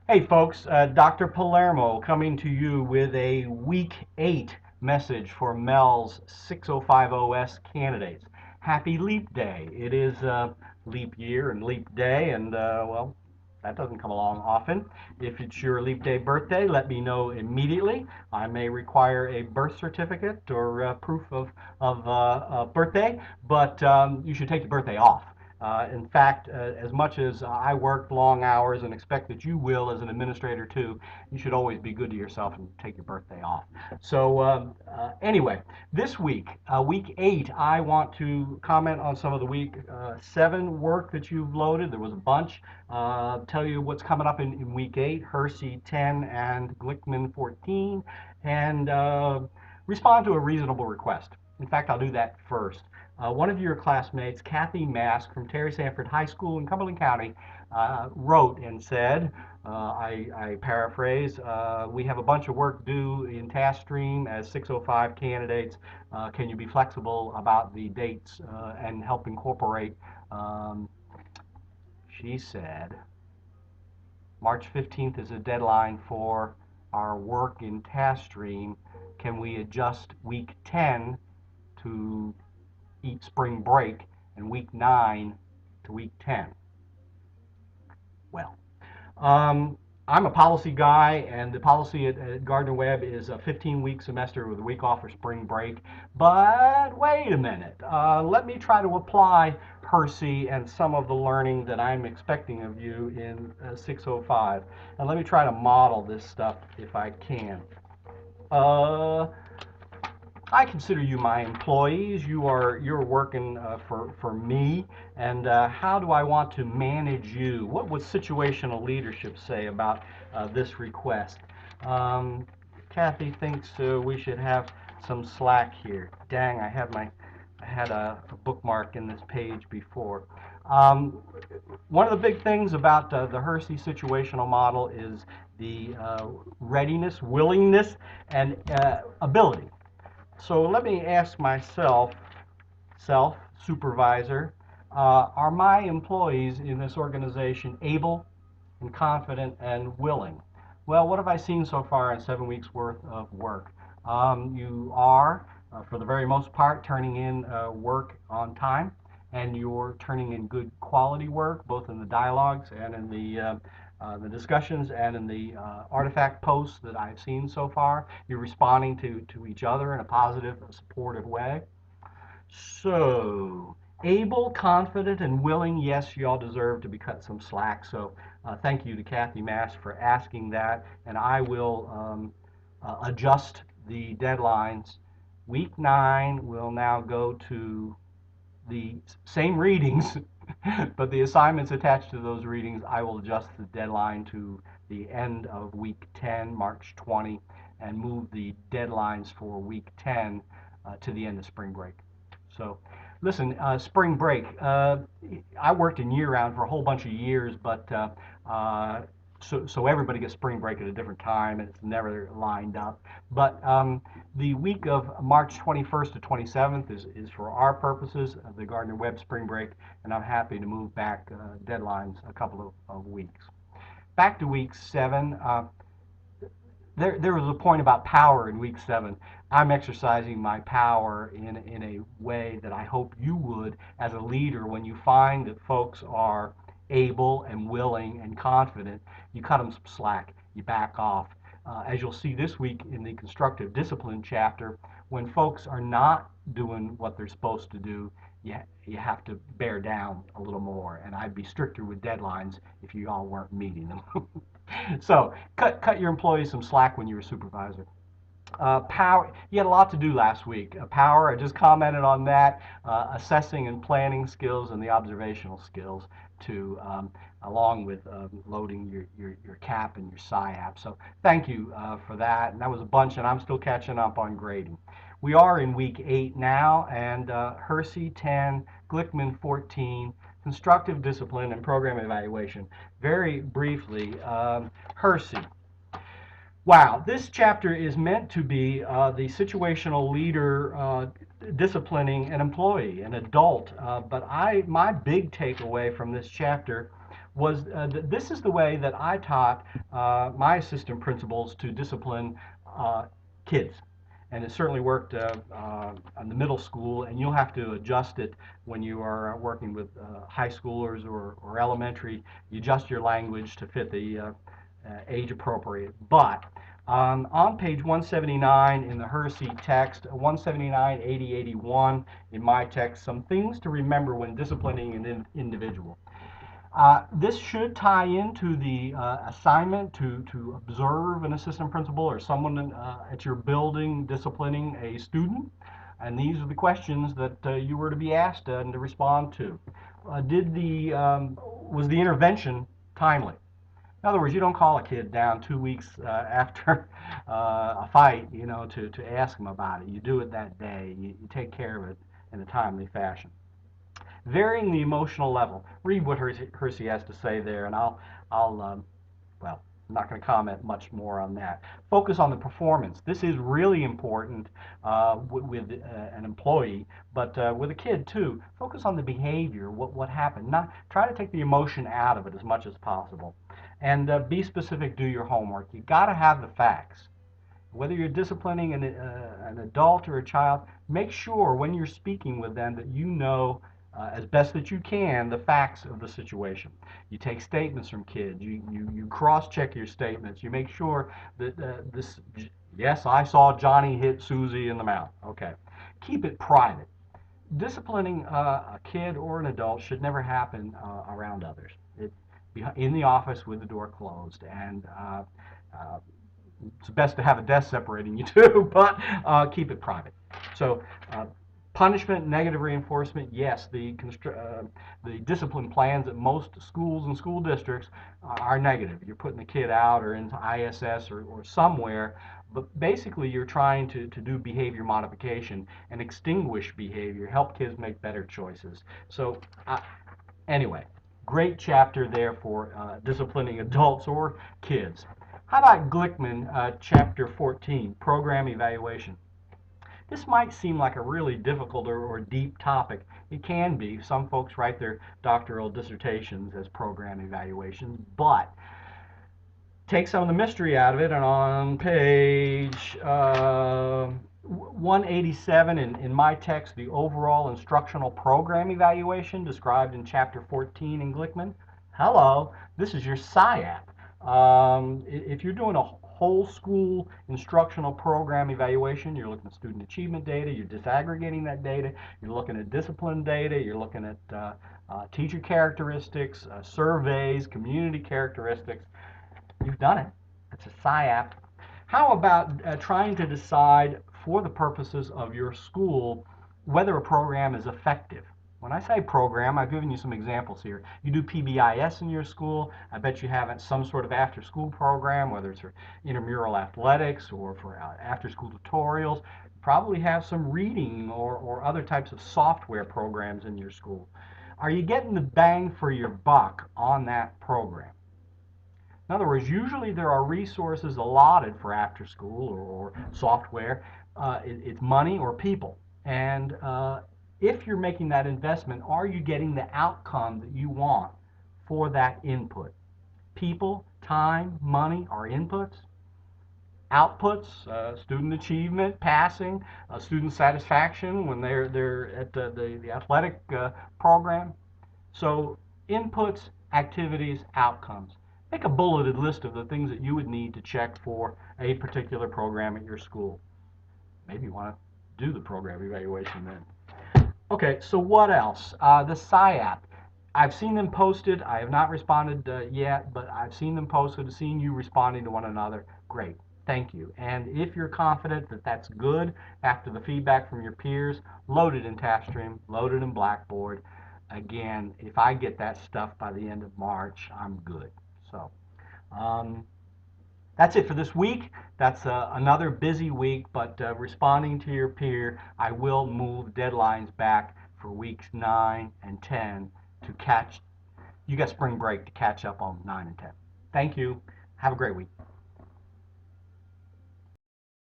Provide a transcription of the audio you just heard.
Hey folks, Dr. Palermo coming to you with a week 8 message for Mel's 605OS candidates. Happy Leap Day. It is leap year and leap day, and well, that doesn't come along often. If it's your leap day birthday, let me know immediately. I may require a birth certificate or proof of birthday, but you should take the birthday off. In fact, as much as I work long hours and expect that you will as an administrator too, you should always be good to yourself and take your birthday off. So anyway, this week, week 8, I want to comment on some of the week 7 work that you've loaded. There was a bunch. Tell you what's coming up in week 8, Hersey 10 and Glickman 14, and respond to a reasonable request. In fact, I'll do that first. One of your classmates, Kathy Mask from Terry Sanford High School in Cumberland County, wrote and said, I paraphrase, we have a bunch of work due in TaskStream as 605 candidates. Can you be flexible about the dates and help incorporate? Um, she said, March 15th is a deadline for our work in TaskStream. Can we adjust week 10 to eat spring break and week 9 to week 10? Well, um, I'm a policy guy, and the policy at Gardner Webb is a 15-week semester with a week off for spring break. But wait a minute. Let me try to apply Hersey and some of the learning that I'm expecting of you in 605. And let me try to model this stuff if I can. Uh, I consider you my employees. You're working for me, and how do I want to manage you? What would situational leadership say about this request? Um, Kathy thinks we should have some slack here. Dang, I had a bookmark in this page before. Um, One of the big things about the Hersey situational model is the readiness, willingness, and ability. So let me ask myself, self, supervisor, are my employees in this organization able and confident and willing? Well, what have I seen so far in 7 weeks worth of work? You are, for the very most part, turning in work on time, and you're turning in good quality work, both in the dialogues and in the discussions and in the artifact posts that I've seen so far. You're responding to each other in a positive, supportive way. So, able, confident, and willing, yes, y'all deserve to be cut some slack. So, thank you to Kathy Mass for asking that, and I will adjust the deadlines. Week 9 will now go to the same readings, but the assignments attached to those readings, I will adjust the deadline to the end of week 10, March 20, and move the deadlines for week 10 to the end of spring break. So, listen, spring break. I worked in year round for a whole bunch of years, but so everybody gets spring break at a different time, and it's never lined up. But the week of March 21st to 27th is for our purposes the Gardner Webb spring break, and I'm happy to move back deadlines a couple of weeks. Back to week 7. There was a point about power in week 7. I'm exercising my power in a way that I hope you would as a leader. When you find that folks are able and willing and confident, you cut them some slack, you back off. As you'll see this week in the constructive discipline chapter, when folks are not doing what they're supposed to do, you have to bear down a little more. And I'd be stricter with deadlines if you all weren't meeting them. So cut your employees some slack when you're a supervisor. Power, you had a lot to do last week. Power, I just commented on that. Assessing and planning skills and the observational skills to, along with loading your CAP and your SIAP. So thank you for that. And that was a bunch, and I'm still catching up on grading. We are in week 8 now, and Hersey 10, Glickman 14, constructive discipline and program evaluation. Very briefly, Hersey. Wow, this chapter is meant to be the situational leader disciplining an employee, an adult. But my big takeaway from this chapter was this is the way that I taught my assistant principals to discipline kids. And it certainly worked on the middle school, and you'll have to adjust it when you are working with high schoolers or elementary. You adjust your language to fit the age appropriate. But on page 179 in the Hersey text, 179, 80, 81 in my text, some things to remember when disciplining an individual. This should tie into the assignment to observe an assistant principal or someone at your building disciplining a student. And these are the questions that you were to be asked and to respond to. Was the intervention timely? In other words, you don't call a kid down 2 weeks after a fight, to ask him about it. You do it that day. You take care of it in a timely fashion. Varying the emotional level. Read what Hersey has to say there, and well, I'm not going to comment much more on that. Focus on the performance. This is really important with an employee, but with a kid too. Focus on the behavior, what happened. Not try to take the emotion out of it as much as possible, and be specific. Do your homework. You got to have the facts. Whether you're disciplining an adult or a child, make sure when you're speaking with them that you know as best that you can the facts of the situation. You take statements from kids. You cross-check your statements. You make sure that yes, I saw Johnny hit Susie in the mouth. Okay. Keep it private. Disciplining a kid or an adult should never happen around others. In the office with the door closed, and it's best to have a desk separating you two, but keep it private. So punishment, negative reinforcement, yes, the discipline plans at most schools and school districts are negative. You're putting the kid out or into ISS or somewhere, but basically you're trying to do behavior modification and extinguish behavior, help kids make better choices. So anyway, great chapter there for disciplining adults or kids. How about Glickman, chapter 14, program evaluation? This might seem like a really difficult or deep topic. It can be. Some folks write their doctoral dissertations as program evaluations, but take some of the mystery out of it, and on page 187 in my text, the overall instructional program evaluation described in chapter 14 in Glickman. Hello, this is your SIAP. If you're doing a whole school instructional program evaluation, you're looking at student achievement data, you're disaggregating that data, you're looking at discipline data, you're looking at teacher characteristics, surveys, community characteristics. You've done it. It's a SIAP. How about trying to decide for the purposes of your school whether a program is effective? When I say program, I've given you some examples here. You do PBIS in your school. I bet you have some sort of after-school program, whether it's for intramural athletics or for after-school tutorials. You probably have some reading or other types of software programs in your school. Are you getting the bang for your buck on that program? In other words, usually there are resources allotted for after-school or software. It's money or people. And if you're making that investment, are you getting the outcome that you want for that input? People, time, money are inputs. Outputs, student achievement, passing, student satisfaction when they're at the athletic program. So inputs, activities, outcomes. Make a bulleted list of the things that you would need to check for a particular program at your school. Maybe you want to do the program evaluation then. Okay, so what else? The SIAP. I've seen them posted. I have not responded yet, but I've seen them posted, seen you responding to one another. Great. Thank you. And if you're confident that that's good after the feedback from your peers, load it in TaskStream, load it in Blackboard. Again, if I get that stuff by the end of March, I'm good. So that's it for this week. That's another busy week, but responding to your peer, I will move deadlines back for weeks 9 and 10 to catch. You got spring break to catch up on 9 and 10. Thank you. Have a great week.